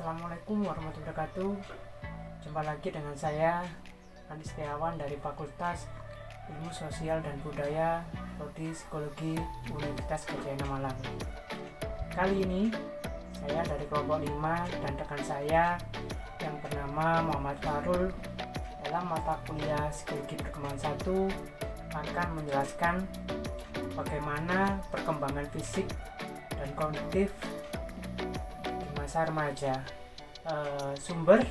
Assalamualaikum warahmatullahi wabarakatuh. Jumpa lagi dengan saya Andi Setiawan dari Fakultas Ilmu Sosial dan Budaya Prodi Psikologi Universitas Gadjah Mada Malang. Kali ini saya dari kelompok 5 dan rekan saya yang bernama Muhammad Farul dalam mata kuliah Psikologi Perkembangan 1 akan menjelaskan bagaimana perkembangan fisik dan kognitif di masa remaja. Sumber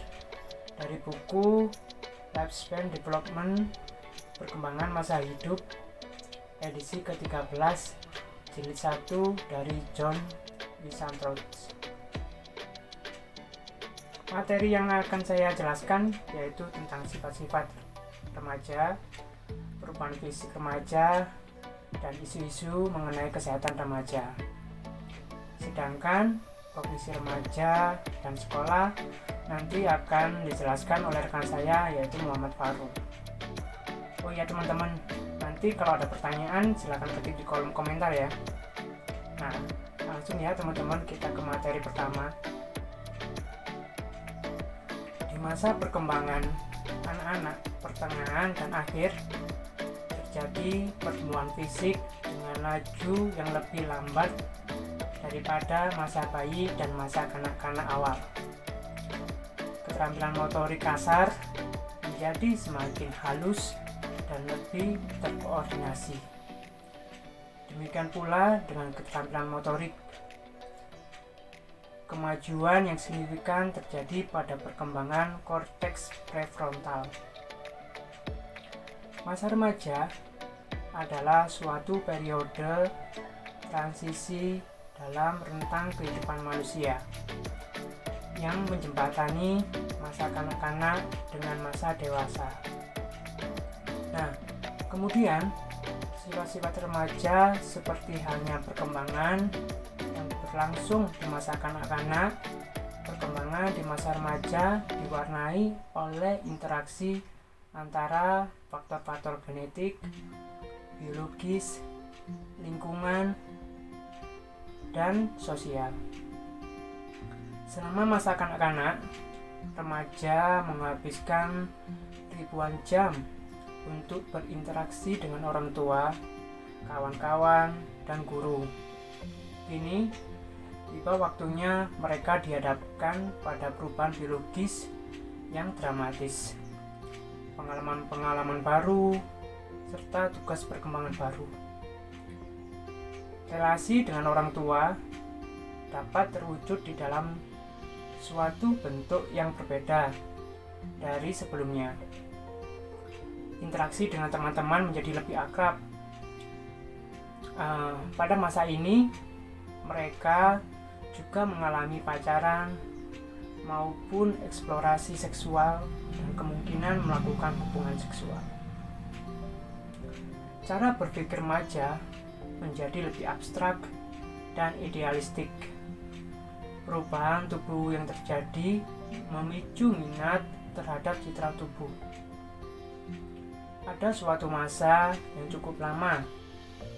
dari buku Lifespan Development Perkembangan Masa Hidup edisi ke-13 jilid 1 dari John Wiesenthal. Materi yang akan saya jelaskan yaitu tentang sifat-sifat remaja, perubahan fisik remaja, dan isu-isu mengenai kesehatan remaja. Sedangkan kognisi remaja dan sekolah nanti akan dijelaskan oleh rekan saya yaitu Muhammad Farul. Oh iya teman-teman, nanti kalau ada pertanyaan silakan ketik di kolom komentar ya. Nah, langsung ya teman-teman, kita ke materi pertama. Di masa perkembangan anak-anak pertengahan dan akhir terjadi pertumbuhan fisik dengan laju yang lebih lambat daripada masa bayi dan masa kanak-kanak awal. Keterampilan motorik kasar menjadi semakin halus dan lebih terkoordinasi. Demikian pula dengan keterampilan motorik. Kemajuan yang signifikan terjadi pada perkembangan korteks prefrontal. Masa remaja adalah suatu periode transisi dalam rentang kehidupan manusia yang menjembatani masa kanak-kanak dengan masa dewasa. Nah, kemudian sifat-sifat remaja seperti halnya perkembangan yang berlangsung di masa kanak-kanak, perkembangan di masa remaja diwarnai oleh interaksi antara faktor-faktor genetik, biologis, lingkungan, dan sosial. Selama masa kanak-kanak, remaja menghabiskan ribuan jam untuk berinteraksi dengan orang tua, kawan-kawan, dan guru. Kini, tiba waktunya mereka dihadapkan pada perubahan biologis yang dramatis, pengalaman-pengalaman baru, serta tugas perkembangan baru. Relasi dengan orang tua dapat terwujud di dalam suatu bentuk yang berbeda dari sebelumnya. Interaksi dengan teman-teman menjadi lebih akrab. Pada masa ini, mereka juga mengalami pacaran maupun eksplorasi seksual dan kemungkinan melakukan hubungan seksual. Cara berpikir remaja menjadi lebih abstrak dan idealistik. Perubahan tubuh yang terjadi memicu minat terhadap citra tubuh. Ada suatu masa yang cukup lama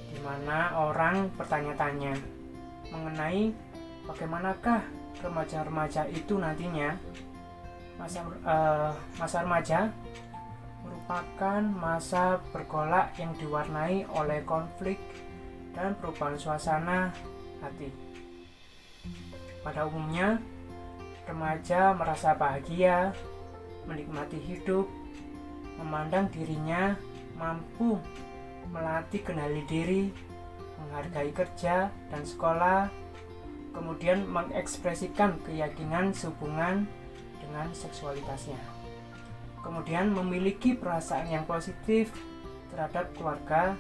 di mana orang bertanya-tanya mengenai bagaimanakah remaja-remaja itu nantinya. Masa remaja merupakan masa bergolak yang diwarnai oleh konflik dan perubahan suasana hati. Pada umumnya, remaja merasa bahagia, menikmati hidup, memandang dirinya mampu melatih kendali diri, menghargai kerja dan sekolah, kemudian mengekspresikan keyakinan sehubungan dengan seksualitasnya. Kemudian memiliki perasaan yang positif terhadap keluarga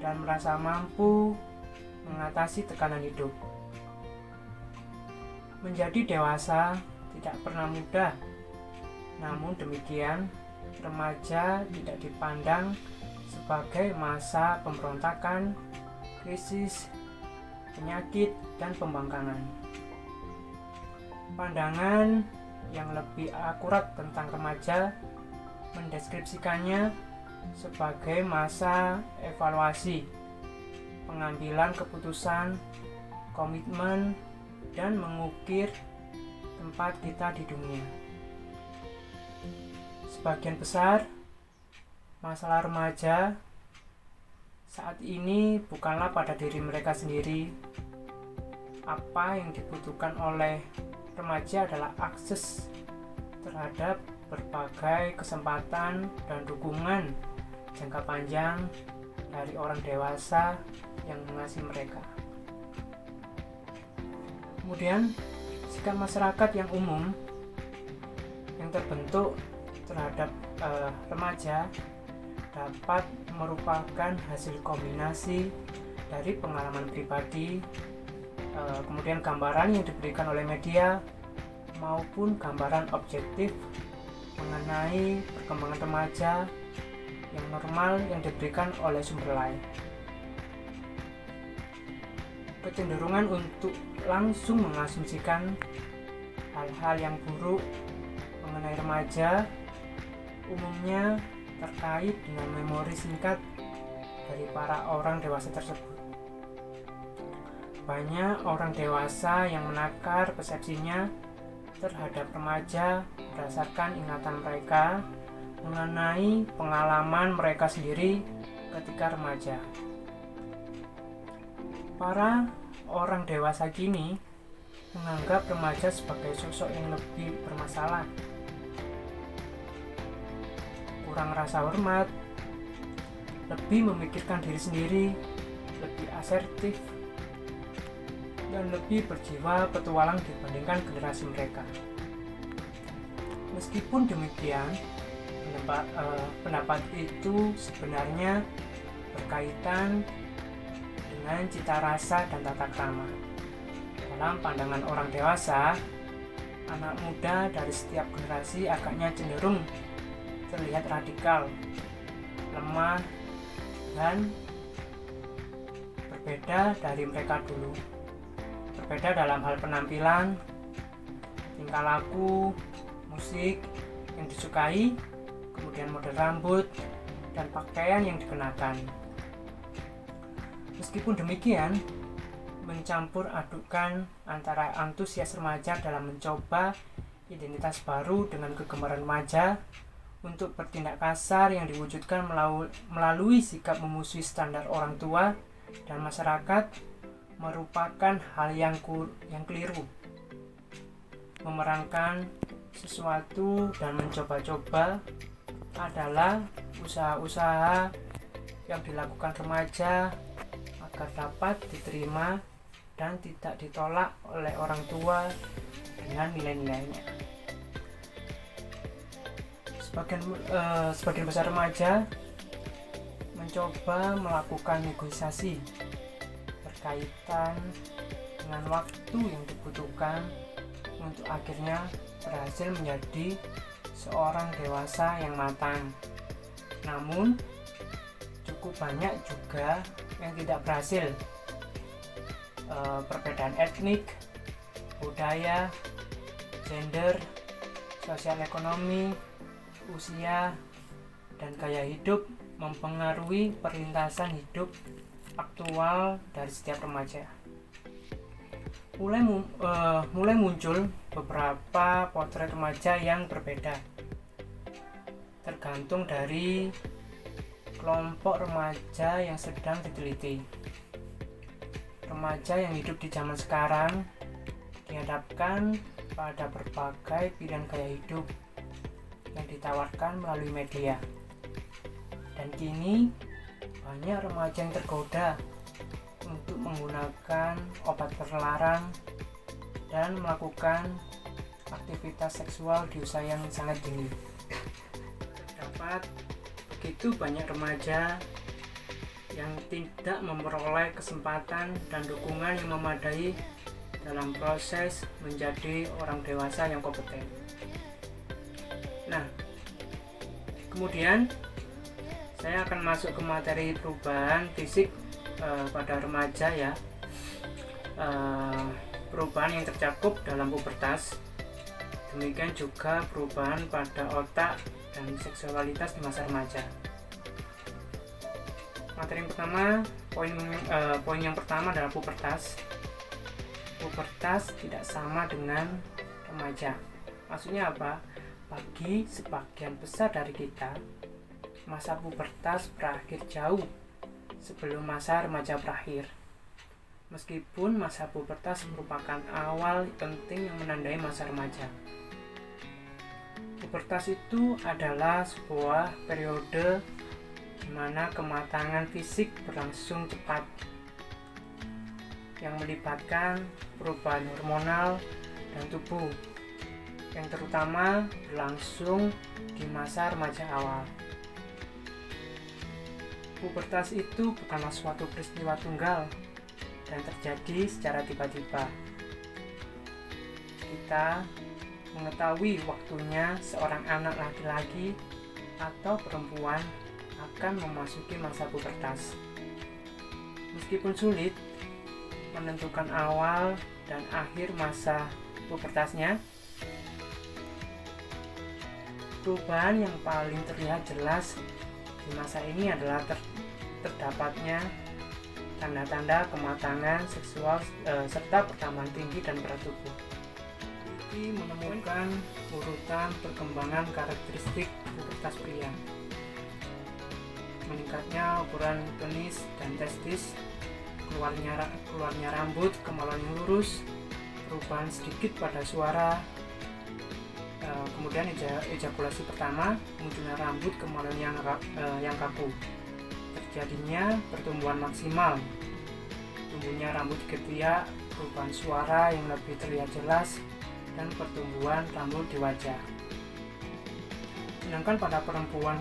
dan merasa mampu mengatasi tekanan hidup. Menjadi dewasa tidak pernah mudah. Namun demikian, remaja tidak dipandang sebagai masa pemberontakan, krisis, penyakit, dan pembangkangan. Pandangan yang lebih akurat tentang remaja mendeskripsikannya sebagai masa evaluasi, pengambilan keputusan, komitmen, dan mengukir tempat kita di dunia. Sebagian besar masalah remaja saat ini bukanlah pada diri mereka sendiri. Apa yang dibutuhkan oleh remaja adalah akses terhadap berbagai kesempatan dan dukungan jangka panjang dari orang dewasa yang mengasihi mereka. Kemudian, sikap masyarakat yang umum yang terbentuk terhadap remaja dapat merupakan hasil kombinasi dari pengalaman pribadi, kemudian gambaran yang diberikan oleh media, maupun gambaran objektif mengenai perkembangan remaja yang normal yang diberikan oleh sumber lain. Kecenderungan untuk langsung mengasumsikan hal-hal yang buruk mengenai remaja umumnya terkait dengan memori singkat dari para orang dewasa tersebut. Banyak orang dewasa yang menakar persepsinya terhadap remaja berdasarkan ingatan mereka mengenai pengalaman mereka sendiri ketika remaja. Para orang dewasa kini menganggap remaja sebagai sosok yang lebih bermasalah, kurang rasa hormat, lebih memikirkan diri sendiri, lebih asertif, dan lebih berjiwa petualang dibandingkan generasi mereka. Meskipun demikian, pendapat itu sebenarnya berkaitan dengan cita rasa dan tata krama. Dalam pandangan orang dewasa, anak muda dari setiap generasi agaknya cenderung terlihat radikal, lemah, dan berbeda dari mereka dulu. Berbeda dalam hal penampilan, tingkah laku, musik yang disukai, kemudian model rambut, dan pakaian yang dikenakan. Meskipun demikian, mencampur adukan antara antusias remaja dalam mencoba identitas baru dengan kegemaran remaja untuk bertindak kasar yang diwujudkan melalui sikap memusuhi standar orang tua dan masyarakat merupakan hal yang keliru. Memerankan sesuatu dan mencoba-coba adalah usaha-usaha yang dilakukan remaja agar dapat diterima dan tidak ditolak oleh orang tua dengan nilai-nilainya. Sebagian besar remaja mencoba melakukan negosiasi berkaitan dengan waktu yang dibutuhkan untuk akhirnya berhasil menjadi seorang dewasa yang matang. Namun, cukup banyak juga yang tidak berhasil. Perbedaan etnik, budaya, gender, sosial ekonomi, usia, dan gaya hidup mempengaruhi perlintasan hidup aktual dari setiap remaja. Mulai muncul beberapa potret remaja yang berbeda, tergantung dari kelompok remaja yang sedang diteliti. Remaja yang hidup di zaman sekarang dihadapkan pada berbagai pilihan gaya hidup yang ditawarkan melalui media. Dan kini banyak remaja yang tergoda untuk menggunakan obat terlarang dan melakukan aktivitas seksual di usia yang sangat dini. Terdapat begitu banyak remaja yang tidak memperoleh kesempatan dan dukungan yang memadai dalam proses menjadi orang dewasa yang kompeten. Nah, kemudian saya akan masuk ke materi perubahan fisik pada remaja ya. Perubahan yang tercakup dalam pubertas, demikian juga perubahan pada otak dan seksualitas di masa remaja. Materi yang pertama, poin yang pertama adalah pubertas. Pubertas tidak sama dengan remaja. Maksudnya apa? Bagi sebagian besar dari kita, masa pubertas berakhir jauh sebelum masa remaja berakhir. Meskipun masa pubertas merupakan awal penting yang menandai masa remaja. Pubertas itu adalah sebuah periode di mana kematangan fisik berlangsung cepat, yang melibatkan perubahan hormonal dan tubuh, yang terutama berlangsung di masa remaja awal. Pubertas itu bukanlah suatu peristiwa tunggal dan terjadi secara tiba-tiba. Kita mengetahui waktunya seorang anak laki-laki atau perempuan akan memasuki masa pubertas. Meskipun sulit menentukan awal dan akhir masa pubertasnya, perubahan yang paling terlihat jelas di masa ini adalah terdapatnya tanda-tanda kematangan seksual serta pertambahan tinggi dan berat tubuh. Ini menemukan urutan perkembangan karakteristik pubertas pria. Meningkatnya ukuran penis dan testis, keluarnya rambut, kemaluan yang lurus, perubahan sedikit pada suara, kemudian ejakulasi pertama, munculnya rambut, kemaluan yang kaku. Terjadinya pertumbuhan maksimal, tumbuhnya rambut di ketiak, perubahan suara yang lebih terlihat jelas, dan pertumbuhan rambut di wajah. Sedangkan pada perempuan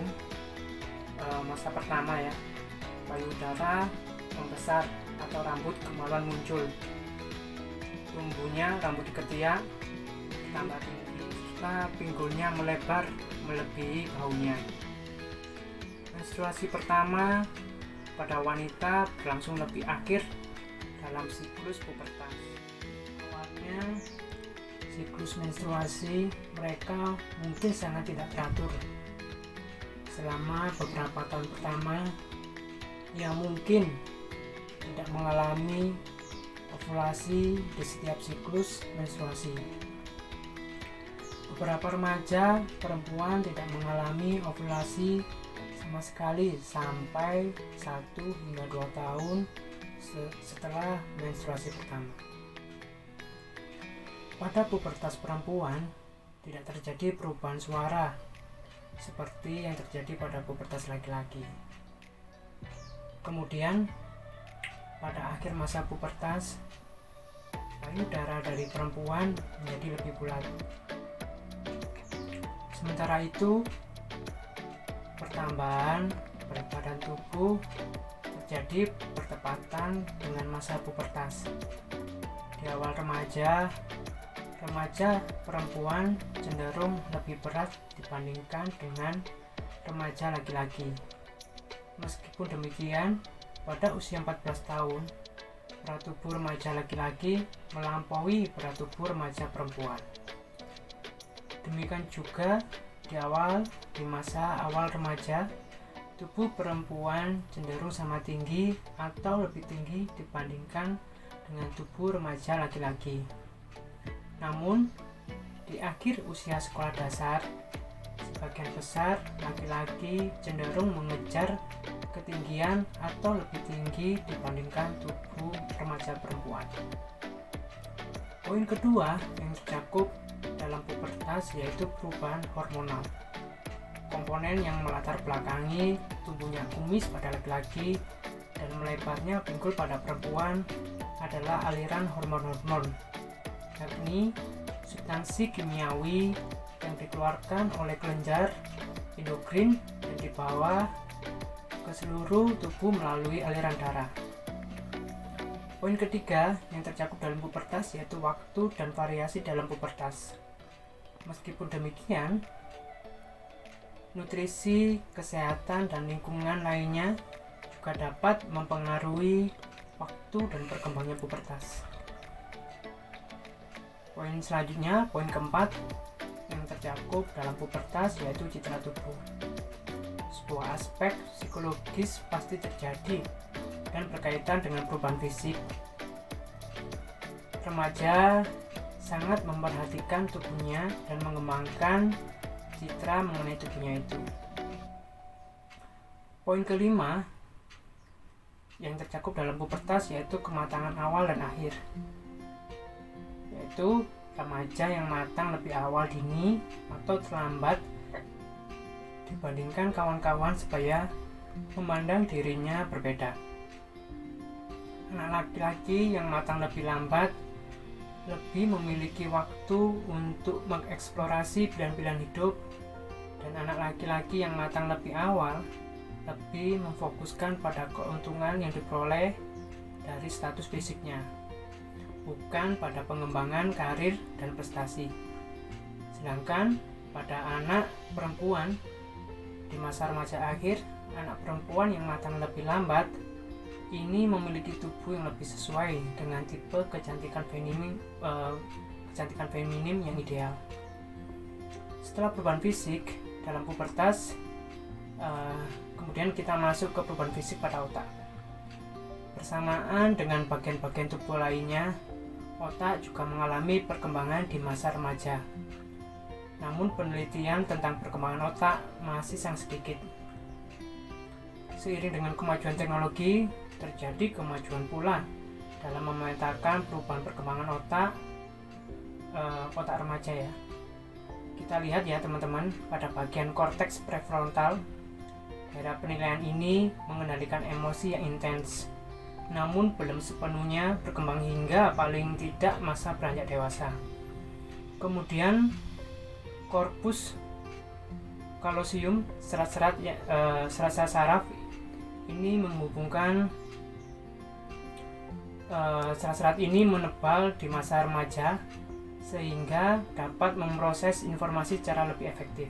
masa pertama ya, payudara membesar atau rambut kemaluan muncul, tumbuhnya rambut di ketiak tambah tinggi, serta pinggulnya melebar melebihi bahunya. Menstruasi pertama pada wanita berlangsung lebih akhir dalam siklus pubertas. Awalnya siklus menstruasi mereka mungkin sangat tidak teratur. Selama beberapa tahun pertama, ia mungkin tidak mengalami ovulasi di setiap siklus menstruasi. Beberapa remaja perempuan tidak mengalami ovulasi sama sekali sampai 1 hingga 2 tahun setelah menstruasi pertama. Pada pubertas perempuan tidak terjadi perubahan suara seperti yang terjadi pada pubertas laki-laki. Kemudian pada akhir masa pubertas, payudara dari perempuan menjadi lebih bulat. Sementara itu, pertambahan berat badan tubuh terjadi bertepatan dengan masa pubertas. Di awal remaja perempuan cenderung lebih berat dibandingkan dengan remaja laki-laki. Meskipun demikian, pada usia 14 tahun, berat tubuh remaja laki-laki melampaui berat tubuh remaja perempuan. Demikian juga di masa awal remaja, tubuh perempuan cenderung sama tinggi atau lebih tinggi dibandingkan dengan tubuh remaja laki-laki. Namun, di akhir usia sekolah dasar, sebagian besar laki-laki cenderung mengejar ketinggian atau lebih tinggi dibandingkan tubuh remaja perempuan. Poin kedua yang tercakup dalam pubertas yaitu perubahan hormonal. Komponen yang melatar belakangi tumbuhnya kumis pada laki-laki dan melebarnya pinggul pada perempuan adalah aliran hormon-hormon, yakni substansi kimiawi yang dikeluarkan oleh kelenjar endokrin dan dibawa ke seluruh tubuh melalui aliran darah. Poin ketiga yang tercakup dalam pubertas yaitu waktu dan variasi dalam pubertas. Meskipun demikian, nutrisi, kesehatan, dan lingkungan lainnya juga dapat mempengaruhi waktu dan perkembangan pubertas. Poin selanjutnya, poin keempat yang tercakup dalam pubertas yaitu citra tubuh. Sebuah aspek psikologis pasti terjadi dan berkaitan dengan perubahan fisik. Remaja sangat memperhatikan tubuhnya dan mengembangkan citra mengenai tubuhnya itu. Poin kelima yang tercakup dalam pubertas yaitu kematangan awal dan akhir, yaitu remaja yang matang lebih awal dini atau terlambat dibandingkan kawan-kawan supaya memandang dirinya berbeda. Anak laki-laki yang matang lebih lambat lebih memiliki waktu untuk mengeksplorasi pilihan-pilihan hidup, dan anak laki-laki yang matang lebih awal lebih memfokuskan pada keuntungan yang diperoleh dari status fisiknya, bukan pada pengembangan karir dan prestasi. Sedangkan pada anak perempuan di masa remaja akhir, anak perempuan yang matang lebih lambat ini memiliki tubuh yang lebih sesuai dengan tipe kecantikan feminim yang ideal. Setelah perubahan fisik dalam pubertas, kemudian kita masuk ke perubahan fisik pada otak. Bersamaan dengan bagian-bagian tubuh lainnya, otak juga mengalami perkembangan di masa remaja. Namun penelitian tentang perkembangan otak masih sangat sedikit. Seiring dengan kemajuan teknologi, terjadi kemajuan pula dalam memetakan perubahan perkembangan otak remaja ya. Kita lihat ya teman-teman, pada bagian korteks prefrontal, daerah penilaian ini mengendalikan emosi yang intens, namun belum sepenuhnya berkembang hingga paling tidak masa beranjak dewasa. Kemudian korpus kalosium, serat-serat saraf ini menghubungkan serat-serat ini menebal di masa remaja sehingga dapat memproses informasi secara lebih efektif.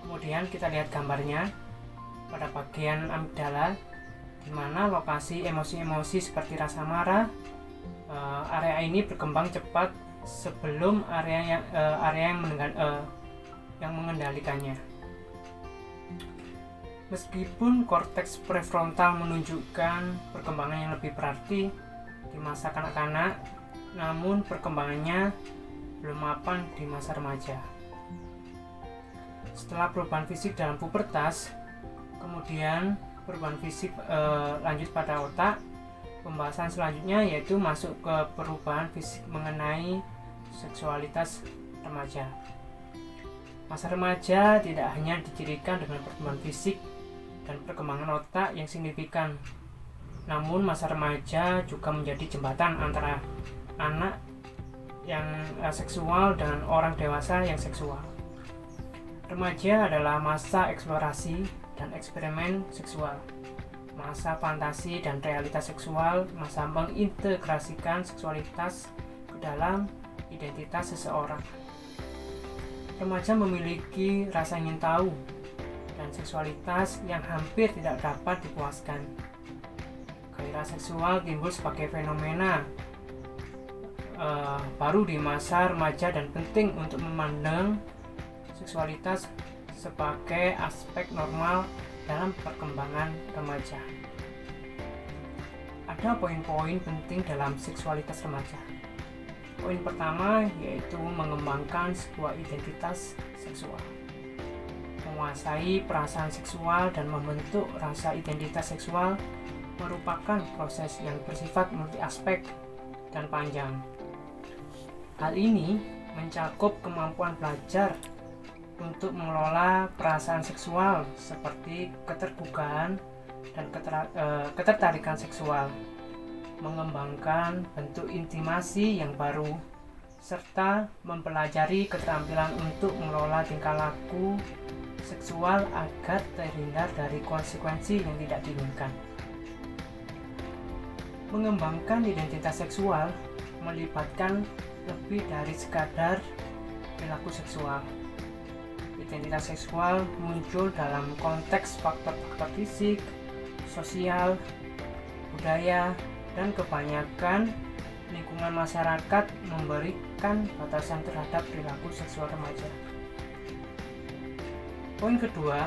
Kemudian kita lihat gambarnya pada bagian amigdala, di mana lokasi emosi-emosi seperti rasa marah. Area ini berkembang cepat sebelum area yang mengendalikannya. Meskipun korteks prefrontal menunjukkan perkembangan yang lebih berarti di masa kanak-kanak, namun perkembangannya belum mapan di masa remaja. Setelah perubahan fisik dalam pubertas, kemudian perubahan fisik lanjut pada otak. Pembahasan selanjutnya yaitu masuk ke perubahan fisik mengenai seksualitas remaja. Masa remaja tidak hanya dicirikan dengan perkembangan fisik dan perkembangan otak yang signifikan, namun masa remaja juga menjadi jembatan antara anak yang seksual dengan orang dewasa yang seksual. Remaja adalah masa eksplorasi dan eksperimen seksual, masa fantasi dan realitas seksual, masa mengintegrasikan seksualitas ke dalam identitas seseorang. Remaja memiliki rasa ingin tahu dan seksualitas yang hampir tidak dapat dipuaskan. Gairah seksual timbul sebagai fenomena baru di masa remaja dan penting untuk memandang seksualitas sebagai aspek normal dalam perkembangan remaja. Ada poin-poin penting dalam seksualitas remaja. Poin pertama yaitu mengembangkan sebuah identitas seksual. Menguasai perasaan seksual dan membentuk rasa identitas seksual merupakan proses yang bersifat multi aspek dan panjang. Hal ini mencakup kemampuan belajar untuk mengelola perasaan seksual seperti keterbukaan dan ketertarikan seksual, mengembangkan bentuk intimasi yang baru, serta mempelajari keterampilan untuk mengelola tingkah laku seksual agar terhindar dari konsekuensi yang tidak diinginkan. Mengembangkan identitas seksual melibatkan lebih dari sekadar perilaku seksual. Identitas seksual muncul dalam konteks faktor-faktor fisik, sosial, budaya, dan kebanyakan lingkungan masyarakat memberikan batasan terhadap perilaku seksual remaja. Poin kedua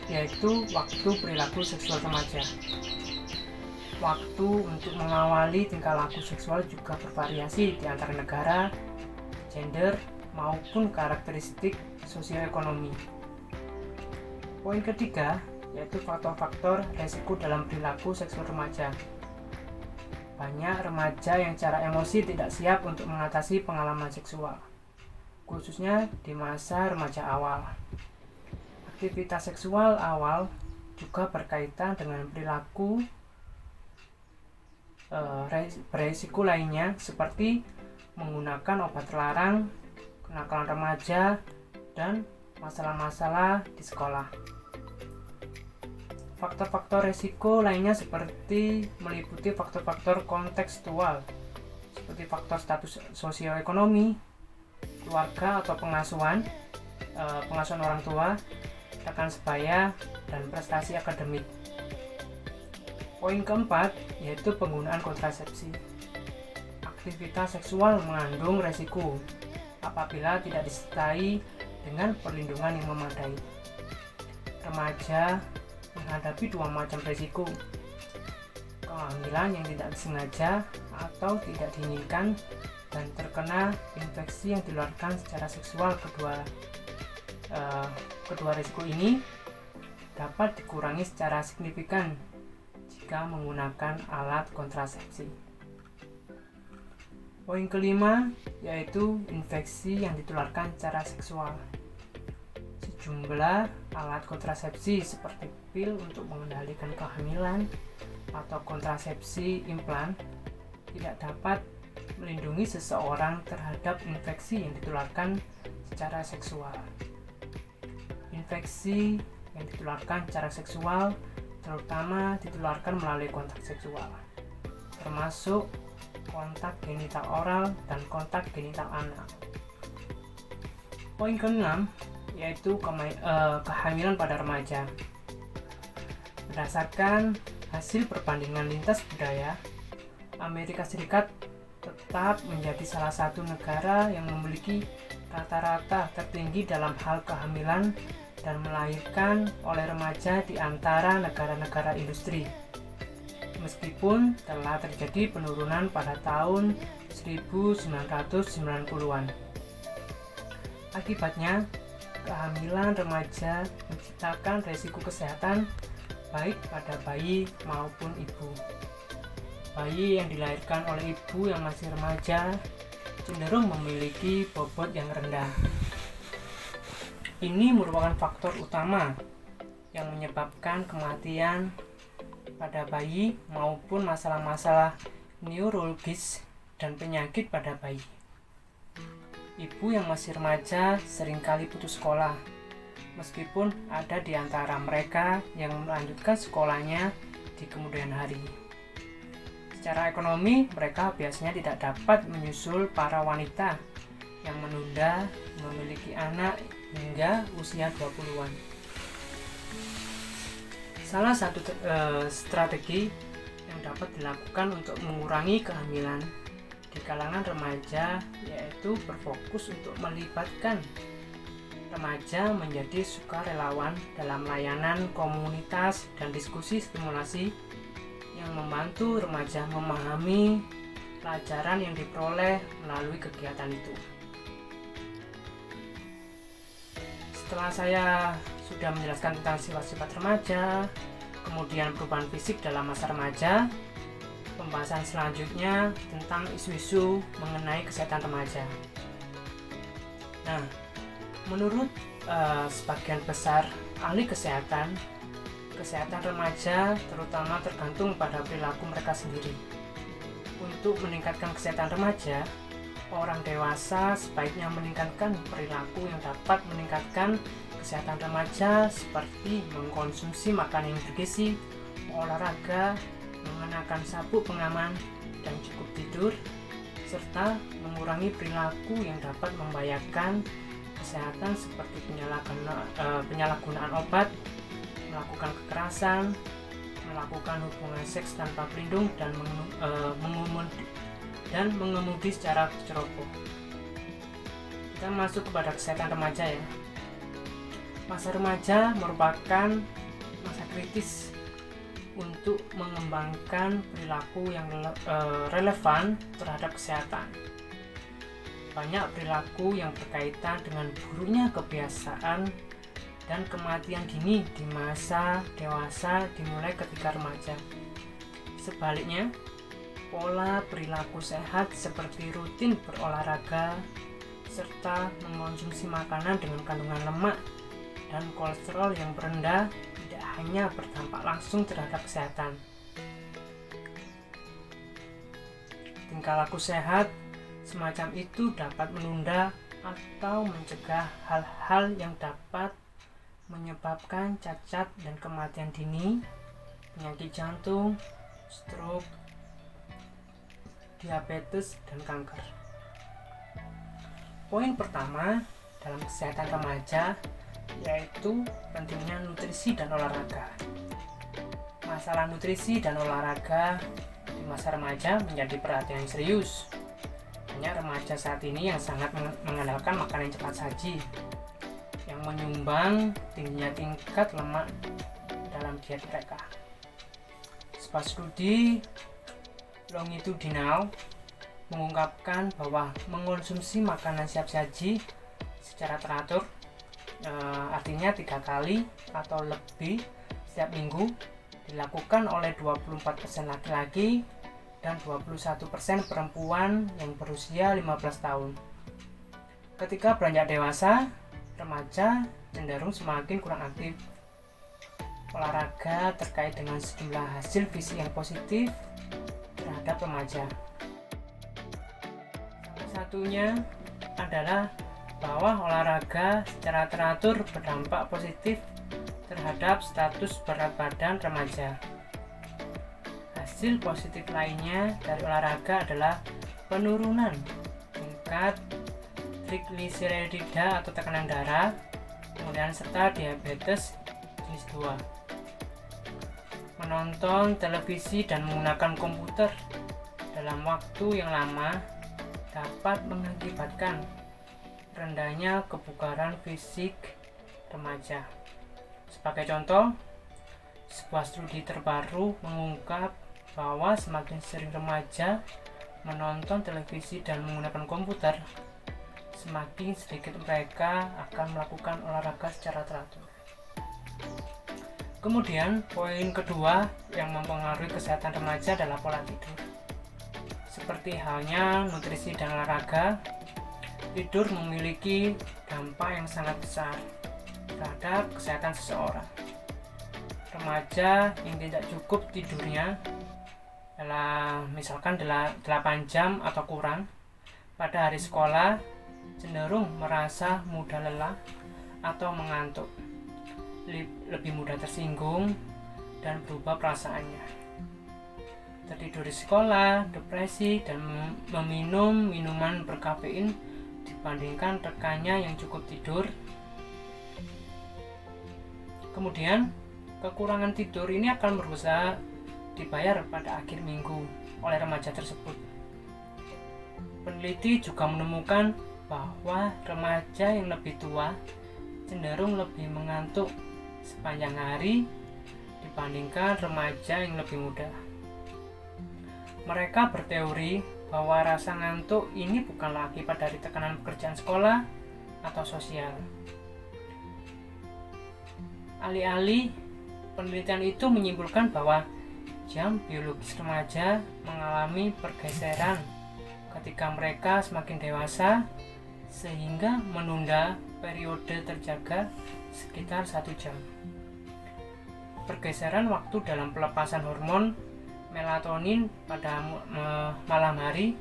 yaitu waktu perilaku seksual remaja. waktu untuk mengawali tingkah laku seksual juga bervariasi di antara negara, gender, maupun karakteristik sosioekonomi. Poin ketiga yaitu faktor-faktor resiko dalam perilaku seksual remaja. Banyak remaja yang secara emosi tidak siap untuk mengatasi pengalaman seksual, khususnya di masa remaja awal. Aktivitas seksual awal juga berkaitan dengan perilaku beresiko lainnya seperti menggunakan obat terlarang, kenakalan remaja, dan masalah-masalah di sekolah. Faktor-faktor resiko lainnya seperti meliputi faktor-faktor kontekstual seperti faktor status sosioekonomi, keluarga atau pengasuhan orang tua, rekan sebaya, dan prestasi akademik. Poin keempat yaitu penggunaan kontrasepsi. Aktivitas seksual mengandung resiko apabila tidak disertai dengan perlindungan yang memadai. Remaja menghadapi dua macam resiko: kehamilan yang tidak disengaja atau tidak diinginkan dan terkena infeksi yang ditularkan secara seksual. Kedua resiko ini dapat dikurangi secara signifikan jika menggunakan alat kontrasepsi. Poin kelima yaitu infeksi yang ditularkan secara seksual. Sejumlah alat kontrasepsi seperti pil untuk mengendalikan kehamilan atau kontrasepsi implan tidak dapat melindungi seseorang terhadap infeksi yang ditularkan secara seksual. Infeksi yang ditularkan secara seksual terutama ditularkan melalui kontak seksual, termasuk kontak genital oral dan kontak genital anal. Poin keenam yaitu kehamilan pada remaja. Berdasarkan hasil perbandingan lintas budaya, Amerika Serikat tetap menjadi salah satu negara yang memiliki rata-rata tertinggi dalam hal kehamilan dan melahirkan oleh remaja di antara negara-negara industri. Meskipun telah terjadi penurunan pada tahun 1990-an. Akibatnya, kehamilan remaja menciptakan risiko kesehatan baik pada bayi maupun ibu. Bayi yang dilahirkan oleh ibu yang masih remaja cenderung memiliki bobot yang rendah. Ini merupakan faktor utama yang menyebabkan kematian pada bayi maupun masalah-masalah neurologis dan penyakit pada bayi. Ibu yang masih remaja seringkali putus sekolah, meskipun ada di antara mereka yang melanjutkan sekolahnya di kemudian hari. Secara ekonomi, mereka biasanya tidak dapat menyusul para wanita yang menunda memiliki anak hingga usia 20-an. Salah satu strategi yang dapat dilakukan untuk mengurangi kehamilan di kalangan remaja yaitu berfokus untuk melibatkan remaja menjadi sukarelawan dalam layanan komunitas dan diskusi stimulasi yang membantu remaja memahami pelajaran yang diperoleh melalui kegiatan itu. Setelah saya sudah menjelaskan tentang sifat-sifat remaja, kemudian perubahan fisik dalam masa remaja, pembahasan selanjutnya tentang isu-isu mengenai kesehatan remaja. Nah, menurut sebagian besar ahli kesehatan remaja terutama tergantung pada perilaku mereka sendiri. Untuk meningkatkan kesehatan remaja, orang dewasa sebaiknya meningkatkan perilaku yang dapat meningkatkan kesehatan remaja seperti mengkonsumsi makanan yang bergizi, olahraga, mengenakan sabuk pengaman dan cukup tidur, serta mengurangi perilaku yang dapat membahayakan kesehatan seperti penyalahgunaan obat, melakukan kekerasan, melakukan hubungan seks tanpa pelindung, dan mengemudi secara ceroboh. Kita masuk kepada kesehatan remaja ya. Masa remaja merupakan masa kritis untuk mengembangkan perilaku yang relevan terhadap kesehatan. Banyak perilaku yang berkaitan dengan buruknya kebiasaan dan kematian dini di masa dewasa dimulai ketika remaja. Sebaliknya, pola perilaku sehat seperti rutin berolahraga serta mengonsumsi makanan dengan kandungan lemak dan kolesterol yang rendah tidak hanya berdampak langsung terhadap kesehatan. Tingkah laku sehat semacam itu dapat menunda atau mencegah hal-hal yang dapat menyebabkan cacat dan kematian dini, penyakit jantung, stroke, diabetes, dan kanker. Poin pertama dalam kesehatan remaja yaitu pentingnya nutrisi dan olahraga. Masalah nutrisi dan olahraga di masa remaja menjadi perhatian yang serius. Banyak remaja saat ini yang sangat mengandalkan makanan cepat saji yang menyumbang tingginya tingkat lemak dalam diet mereka. Sebuah studi longitudinal mengungkapkan bahwa mengonsumsi makanan siap saji secara teratur, artinya 3 kali atau lebih setiap minggu, dilakukan oleh 24% laki-laki dan 21% perempuan yang berusia 15 tahun. Ketika beranjak dewasa, remaja cenderung semakin kurang aktif. Olahraga terkait dengan sejumlah hasil fisik yang positif terhadap remaja. Salah satunya adalah bahwa olahraga secara teratur berdampak positif terhadap status berat badan remaja. Hasil positif lainnya dari olahraga adalah penurunan tingkat trigliserida atau tekanan darah, kemudian serta diabetes jenis 2. Menonton televisi dan menggunakan komputer dalam waktu yang lama dapat mengakibatkan rendahnya kebugaran fisik remaja. Sebagai contoh, sebuah studi terbaru mengungkap bahwa semakin sering remaja menonton televisi dan menggunakan komputer, semakin sedikit mereka akan melakukan olahraga secara teratur. Kemudian, poin kedua yang mempengaruhi kesehatan remaja adalah pola tidur. Seperti halnya nutrisi dan olahraga, tidur memiliki dampak yang sangat besar terhadap kesehatan seseorang. Remaja yang tidak cukup tidurnya adalah misalkan 8 jam atau kurang pada hari sekolah cenderung merasa mudah lelah atau mengantuk, lebih mudah tersinggung dan berubah perasaannya, tertidur di sekolah, depresi, dan meminum minuman berkafein dibandingkan rekannya yang cukup tidur. Kemudian kekurangan tidur ini akan berusaha dibayar pada akhir minggu oleh remaja tersebut. Peneliti juga menemukan bahwa remaja yang lebih tua cenderung lebih mengantuk sepanjang hari dibandingkan remaja yang lebih muda. Mereka berteori bahwa rasa ngantuk ini bukanlah akibat dari tekanan pekerjaan sekolah atau sosial. Alih-alih, penelitian itu menyimpulkan bahwa jam biologis remaja mengalami pergeseran ketika mereka semakin dewasa, sehingga menunda periode terjaga sekitar 1 jam. Pergeseran waktu dalam pelepasan hormon melatonin pada malam hari,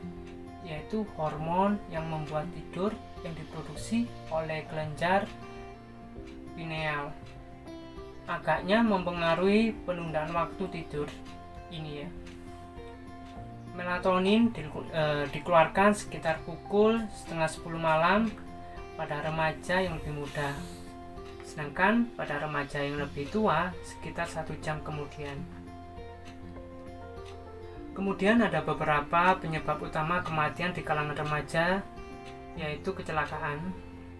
yaitu hormon yang membuat tidur yang diproduksi oleh kelenjar pineal, agaknya mempengaruhi penundaan waktu tidur ini ya. Melatonin dikeluarkan sekitar pukul 9:30 malam pada remaja yang lebih muda, sedangkan pada remaja yang lebih tua sekitar 1 jam kemudian. Kemudian ada beberapa penyebab utama kematian di kalangan remaja, yaitu kecelakaan,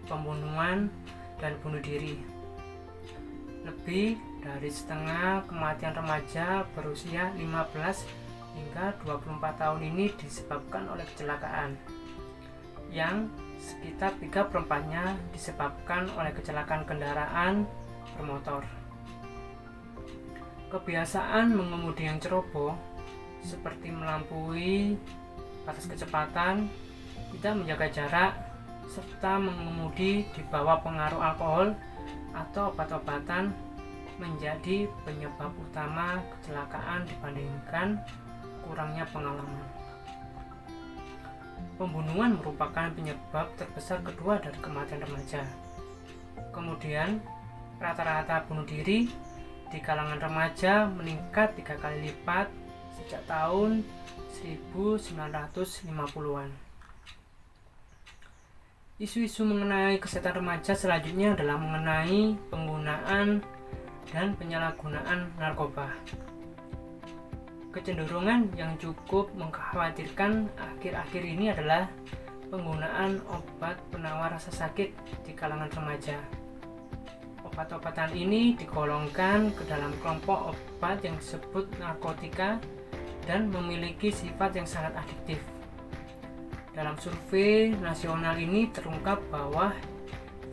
pembunuhan, dan bunuh diri. lebih dari setengah kematian remaja berusia 15 hingga 24 tahun ini disebabkan oleh kecelakaan, yang sekitar 3/4-nya disebabkan oleh kecelakaan kendaraan bermotor. Kebiasaan mengemudi yang ceroboh seperti melampaui batas kecepatan, tidak menjaga jarak, serta mengemudi di bawah pengaruh alkohol atau obat-obatan menjadi penyebab utama kecelakaan dibandingkan kurangnya pengalaman. Pembunuhan merupakan penyebab terbesar kedua dari kematian remaja. Kemudian, rata-rata bunuh diri di kalangan remaja meningkat 3 kali lipat sejak tahun 1950-an. Isu-isu mengenai kesehatan remaja selanjutnya adalah mengenai penggunaan dan penyalahgunaan narkoba. Kecenderungan yang cukup mengkhawatirkan akhir-akhir ini adalah penggunaan obat penawar rasa sakit di kalangan remaja. Obat-obatan ini digolongkan ke dalam kelompok obat yang disebut narkotika dan memiliki sifat yang sangat adiktif. Dalam survei nasional ini terungkap bahwa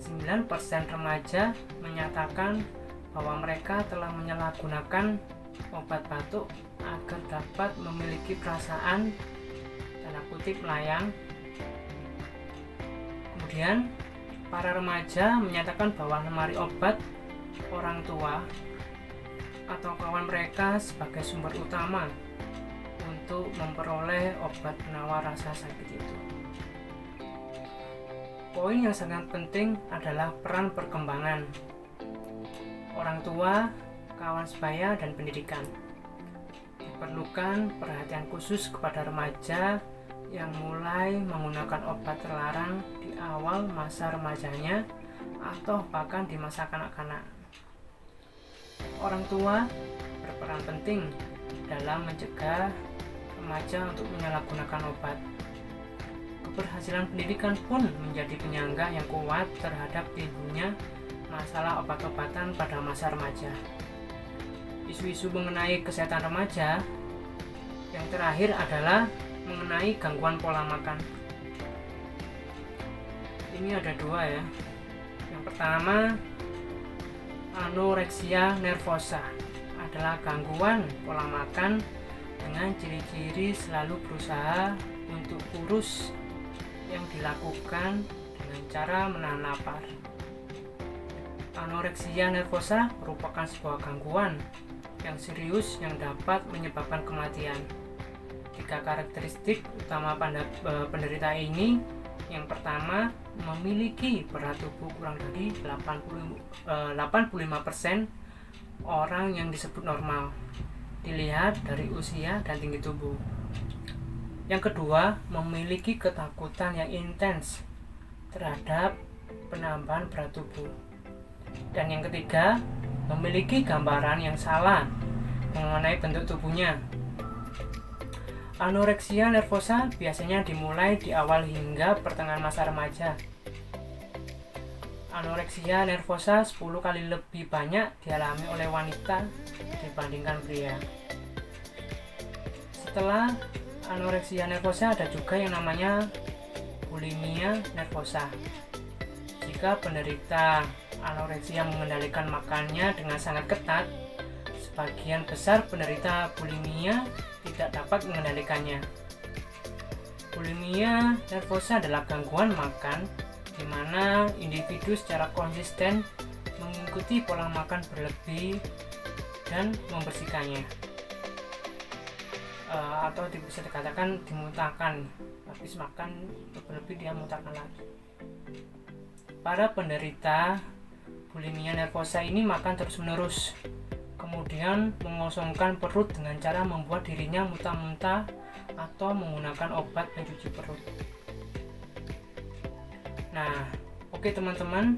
9% remaja menyatakan bahwa mereka telah menyalahgunakan obat batuk agar dapat memiliki perasaan tanda kutip melayang. Kemudian para remaja menyatakan bahwa lemari obat orang tua atau kawan mereka sebagai sumber utama untuk memperoleh obat penawar rasa sakit itu. Poin yang sangat penting adalah peran perkembangan orang tua, kawan sebaya, dan pendidikan. Diperlukan perhatian khusus kepada remaja yang mulai menggunakan obat terlarang di awal masa remajanya atau bahkan di masa kanak-kanak. Orang tua berperan penting dalam mencegah remaja untuk menyalahgunakan obat. Keberhasilan pendidikan pun menjadi penyangga yang kuat terhadap timbulnya masalah obat-obatan pada masa remaja. Isu-isu mengenai kesehatan remaja yang terakhir adalah mengenai gangguan pola makan. Ini ada 2 ya. Yang pertama, anoreksia nervosa adalah gangguan pola makan dengan ciri-ciri selalu berusaha untuk kurus yang dilakukan dengan cara menahan lapar. Anoreksia nervosa merupakan sebuah gangguan yang serius yang dapat menyebabkan kematian. 3 karakteristik utama penderita ini. Yang pertama, memiliki berat tubuh kurang dari 85% orang yang disebut normal, dilihat dari usia dan tinggi tubuh. Yang kedua, memiliki ketakutan yang intens terhadap penambahan berat tubuh. Dan yang ketiga, memiliki gambaran yang salah mengenai bentuk tubuhnya. Anoreksia nervosa biasanya dimulai di awal hingga pertengahan masa remaja. Anoreksia nervosa 10 kali lebih banyak dialami oleh wanita dibandingkan pria. Setelah anoreksia nervosa ada juga yang namanya bulimia nervosa. Jika penderita anoreksia mengendalikan makannya dengan sangat ketat, sebagian besar penderita bulimia tidak dapat mengendalikannya. Bulimia nervosa adalah gangguan makan di mana individu secara konsisten mengikuti pola makan berlebih dan membersihkannya, atau bisa dikatakan dimuntahkan. Habis makan berlebih dia muntahkan lagi. Para penderita bulimia nervosa ini makan terus-menerus, kemudian mengosongkan perut dengan cara membuat dirinya muntah-muntah atau menggunakan obat pencuci perut. Nah, oke teman-teman,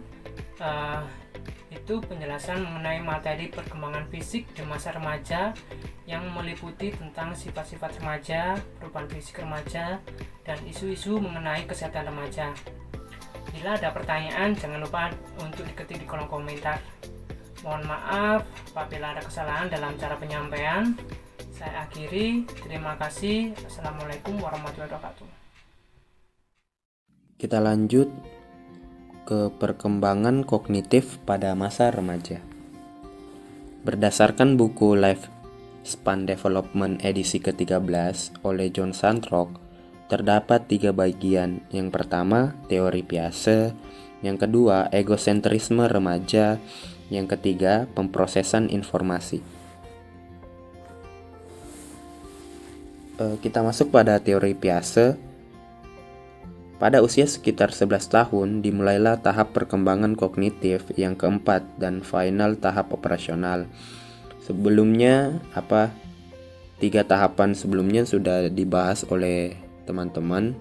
itu penjelasan mengenai materi perkembangan fisik di masa remaja yang meliputi tentang sifat-sifat remaja, perubahan fisik remaja, dan isu-isu mengenai kesehatan remaja. Bila ada pertanyaan, jangan lupa untuk diketik di kolom komentar. Mohon maaf apabila ada kesalahan dalam cara penyampaian. Saya akhiri. Terima kasih. Assalamualaikum warahmatullahi wabarakatuh. Kita lanjut ke perkembangan kognitif pada masa remaja. Berdasarkan buku Lifespan Development edisi ke-13 oleh John Santrock, terdapat 3 bagian. Yang pertama, teori Piaget. Yang kedua, egosentrisme remaja. Yang ketiga, pemrosesan informasi. Kita masuk pada teori Piaget. Pada usia sekitar 11 tahun, dimulailah tahap perkembangan kognitif yang keempat dan final tahap operasional. Sebelumnya, 3 tahapan sebelumnya sudah dibahas oleh teman-teman.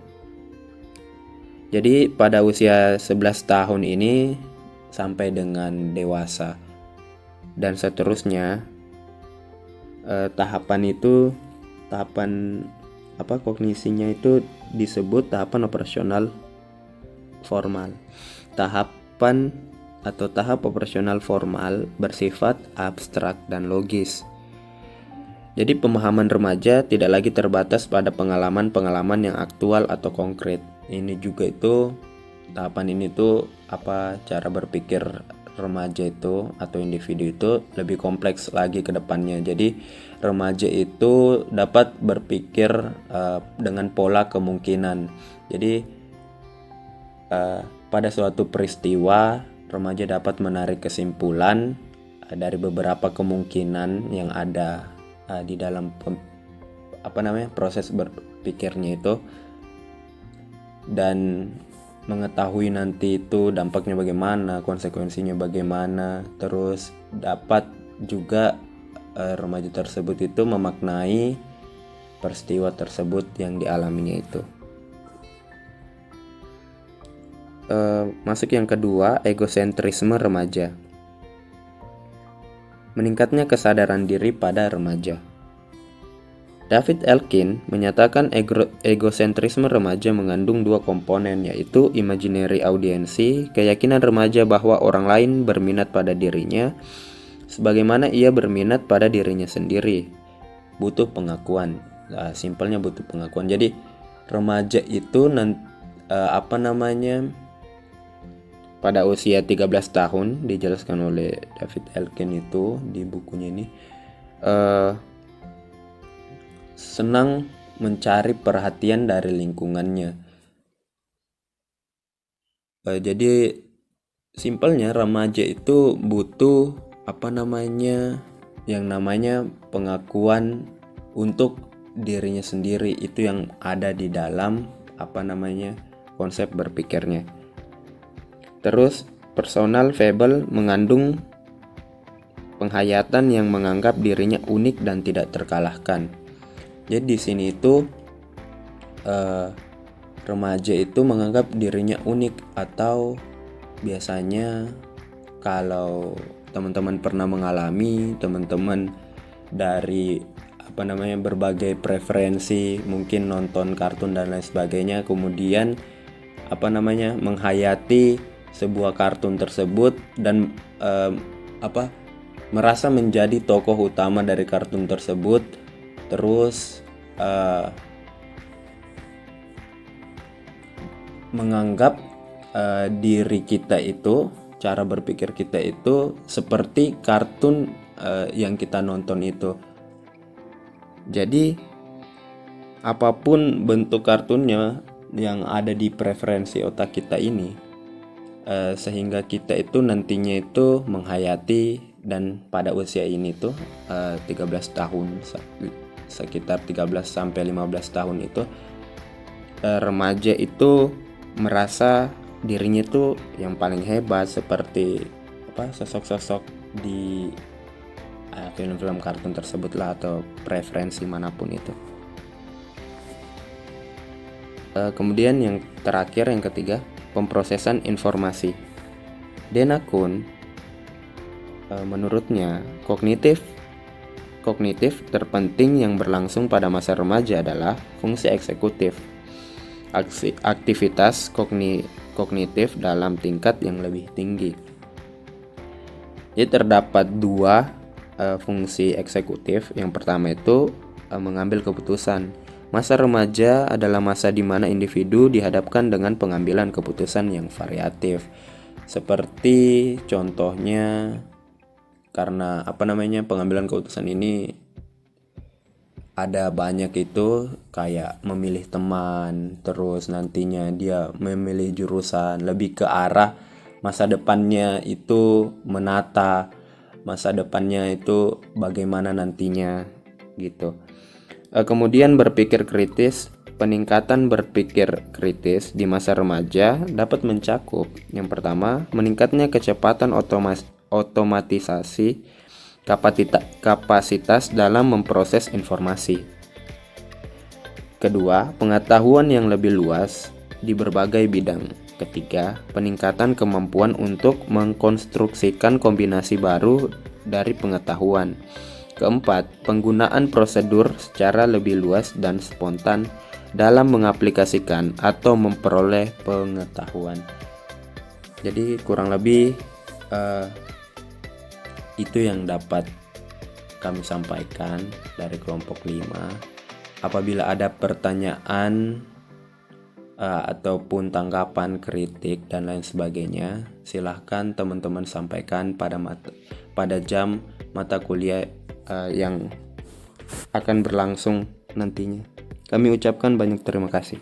Jadi pada usia 11 tahun ini sampai dengan dewasa dan seterusnya, tahapan kognisinya itu disebut tahapan operasional formal. Tahapan atau tahap operasional formal bersifat abstrak dan logis. Jadi pemahaman remaja tidak lagi terbatas pada pengalaman-pengalaman yang aktual atau konkret. Ini juga itu tahapan ini tuh cara berpikir remaja itu atau individu itu lebih kompleks lagi ke depannya. Jadi remaja itu dapat berpikir dengan pola kemungkinan. Jadi pada suatu peristiwa remaja dapat menarik kesimpulan dari beberapa kemungkinan yang ada di dalam proses berpikirnya itu, dan mengetahui nanti itu dampaknya bagaimana, konsekuensinya bagaimana. Terus dapat juga remaja tersebut itu memaknai peristiwa tersebut yang dialaminya itu. Masuk yang kedua, egosentrisme remaja. Meningkatnya kesadaran diri pada remaja. David Elkin menyatakan egosentrisme remaja mengandung 2 komponen, yaitu imaginary audiensi, keyakinan remaja bahwa orang lain berminat pada dirinya sebagaimana ia berminat pada dirinya sendiri. Butuh pengakuan. Simpelnya butuh pengakuan. Jadi remaja itu pada usia 13 tahun, dijelaskan oleh David Elkin itu di bukunya ini, senang mencari perhatian dari lingkungannya. Jadi simpelnya remaja itu butuh yang namanya pengakuan untuk dirinya sendiri. Itu yang ada di dalam konsep berpikirnya. Terus personal fable mengandung penghayatan yang menganggap dirinya unik dan tidak terkalahkan. Jadi di sini itu remaja itu menganggap dirinya unik, atau biasanya kalau teman-teman pernah mengalami, teman-teman dari berbagai preferensi, mungkin nonton kartun dan lain sebagainya, kemudian menghayati sebuah kartun tersebut dan merasa menjadi tokoh utama dari kartun tersebut. Terus menganggap diri kita itu, cara berpikir kita itu seperti kartun yang kita nonton itu. Jadi apapun bentuk kartunnya yang ada di preferensi otak kita ini, sehingga kita itu nantinya itu menghayati. Dan pada usia ini tuh 13 tahun, sekitar 13 sampai 15 tahun itu, remaja itu merasa dirinya itu yang paling hebat, seperti sosok-sosok di film-film kartun tersebut lah, atau preferensi manapun itu. Kemudian yang terakhir, yang ketiga, pemrosesan informasi. Dana Kuhn menurutnya kognitif terpenting yang berlangsung pada masa remaja adalah fungsi eksekutif, aktivitas kognitif dalam tingkat yang lebih tinggi. Jadi terdapat dua fungsi eksekutif. Yang pertama itu mengambil keputusan. Masa remaja adalah masa di mana individu dihadapkan dengan pengambilan keputusan yang variatif. Seperti contohnya, karena pengambilan keputusan ini ada banyak, itu kayak memilih teman, terus nantinya dia memilih jurusan, lebih ke arah masa depannya itu menata masa depannya itu bagaimana nantinya gitu. Kemudian berpikir kritis. Peningkatan berpikir kritis di masa remaja dapat mencakup yang pertama, meningkatnya kecepatan otomatisasi kapasitas dalam memproses informasi. Kedua, pengetahuan yang lebih luas di berbagai bidang. Ketiga, peningkatan kemampuan untuk mengkonstruksikan kombinasi baru dari pengetahuan. Keempat, penggunaan prosedur secara lebih luas dan spontan dalam mengaplikasikan atau memperoleh pengetahuan. Jadi kurang lebih itu yang dapat kami sampaikan dari kelompok 5. Apabila ada pertanyaan ataupun tanggapan, kritik dan lain sebagainya, silahkan teman-teman sampaikan pada jam mata kuliah yang akan berlangsung nantinya. Kami ucapkan banyak terima kasih.